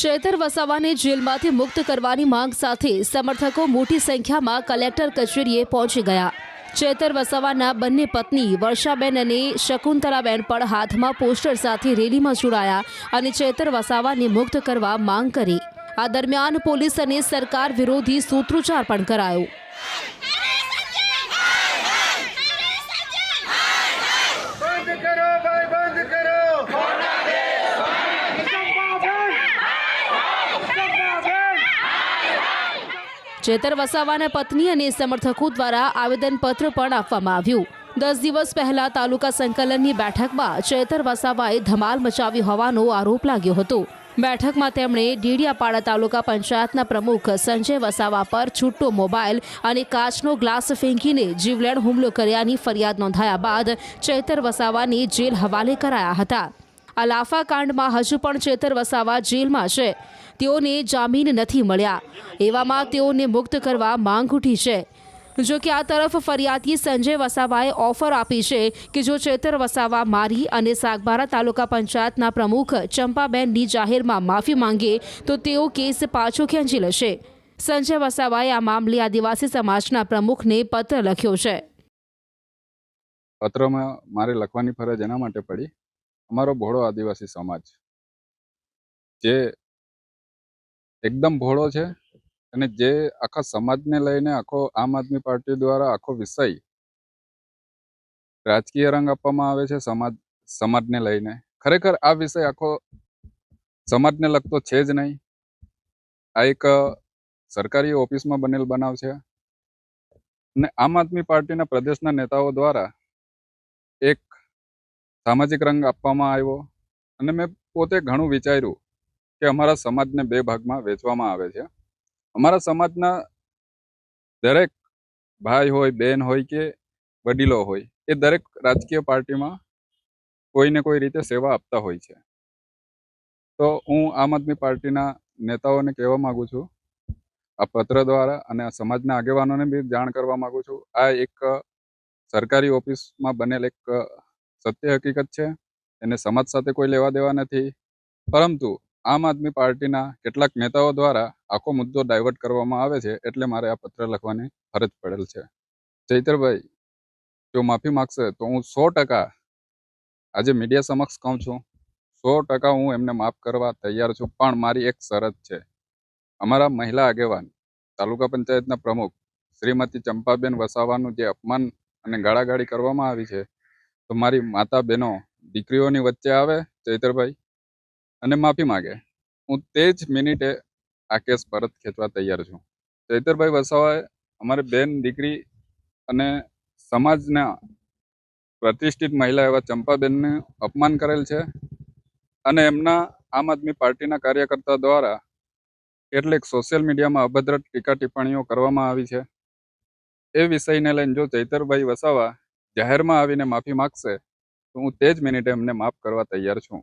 ચૈતર વસાવાને જેલમાંથી મુક્ત કરવાની માંગ સાથે સમર્થકો મોટી સંખ્યામાં કલેક્ટર કચેરીએ પહોંચી ગયા. ચૈતર વસાવાના બંને પત્ની વર્ષાબેન અને શકુંતલાબેન પણ હાથમાં પોસ્ટર સાથે રેલીમાં જોડાયા અને ચૈતર વસાવાને મુક્ત કરવા માંગ કરી. આ દરમિયાન પોલીસ અને સરકાર વિરોધી સૂત્રોચ્ચાર પણ કરાયો. ચૈતર વસાવાના પત્ની અને સમર્થકો દ્વારા આવેદનપત્ર પણ આપવામાં આવ્યું. 10 દિવસ પહેલા તાલુકા સંકલનની બેઠકમાં ચૈતર વસાવાએ ધમાલ મચાવી હોવાનો આરોપ લાગ્યો હતો. બેઠકમાં તેમણે ડેડિયાપાડા તાલુકા પંચાયતના પ્રમુખ સંજય વસાવા પર છૂટો મોબાઈલ અને કાચનો ગ્લાસ ફેંકીને જીવલેણ હુમલો કર્યાની ફરિયાદ નોંધાયા બાદ ચૈતર વસાવાને જેલ હવાલે કરાયા હતા. આ લાફાકાંડમાં હજુ પણ ચૈતર વસાવા જેલમાં છે. તેઓને જામીન નથી મળ્યા. એવામાં તેઓને મુક્ત કરવા માંગ ઉઠી છે. જો કે આ તરફ ફરિયાદી સંજય વસાવાએ ઓફર આપી છે કે જો ચૈતર વસાવા મારી અને સાગબારા તાલુકા પંચાયતના પ્રમુખ ચંપાબેનની જાહેરમાં માફી માંગે તો તેઓ કેસ પાછો ખેંચી લેશે. સંજય વસાવાએ આ મામલે આદિવાસી સમાજના પ્રમુખને પત્ર લખ્યો છે. પત્રમાં મારે લખવાની ફરજ એના માટે પડી, અમારો ભોળો આદિવાસી સમાજ જે એકદમ ભોળો છે અને જે આખા સમાજને લઈને આખો આમ આદમી પાર્ટી દ્વારા આખો વિષય રાજકીય રંગ આપવામાં આવે છે. સમાજને લઈને ખરેખર આ વિષય આખો સમાજને લગતો છે જ નહીં. આ એક સરકારી ઓફિસમાં બનેલ બનાવ છે અને આમ આદમી પાર્ટીના પ્રદેશના નેતાઓ દ્વારા એક સામાજિક રંગ આપવામાં આવ્યો અને મેં પોતે ઘણું વિચાર્યું કે અમારા સમાજને બે ભાગમાં વહેંચવામાં આવે છે. અમારા સમાજના દરેક ભાઈ હોય, બહેન હોય કે વડીલો હોય, એ દરેક રાજકીય પાર્ટીમાં કોઈને કોઈ રીતે સેવા આપતા હોય છે. તો હું આમ આદમી પાર્ટીના નેતાઓને કહેવા માગું છું, આ પત્ર દ્વારા, અને આ સમાજના આગેવાનોને બી જાણ કરવા માગું છું, આ એક સરકારી ઓફિસમાં બનેલ એક સત્ય હકીકત છે. એને સમાજ સાથે કોઈ લેવા દેવા નથી, પરંતુ આમ આદમી પાર્ટીના કેટલાક નેતાઓ દ્વારા આખો મુદ્દો ડાયવર્ટ કરવામાં આવે છે. એટલે મારે આ પત્ર લખવાની ફરજ પડેલ છે. ચૈતરભાઈ જો માફી માગશે તો હું 100% આજે મીડિયા સમક્ષ કહું છું, 100% હું એમને માફ કરવા તૈયાર છું. પણ મારી એક શરત છે. અમારા મહિલા આગેવાન તાલુકા પંચાયતના પ્રમુખ શ્રીમતી ચંપાબેન વસાવાનું જે અપમાન અને ગાળાગાળી કરવામાં આવી છે, તો મારી માતા બહેનો દીકરીઓની વચ્ચે આવે ચૈતરભાઈ અને માફી માગે, હું તે જ મિનિટે આ કેસ પરત ખેંચવા તૈયાર છું. ચૈતરભાઈ વસાવાએ અમારી બેન, દીકરી અને સમાજના પ્રતિષ્ઠિત મહિલા એવા ચંપાબેનને અપમાન કરેલ છે અને એમના આમ આદમી પાર્ટીના કાર્યકર્તા દ્વારા કેટલીક સોશિયલ મીડિયામાં અભદ્ર ટીકા ટિપ્પણીઓ કરવામાં આવી છે. એ વિષયને લઈને જો ચૈતરભાઈ વસાવા જાહેરમાં આવીને માફી માગશે તો હું તે જ મિનિટે એમને માફ કરવા તૈયાર છું.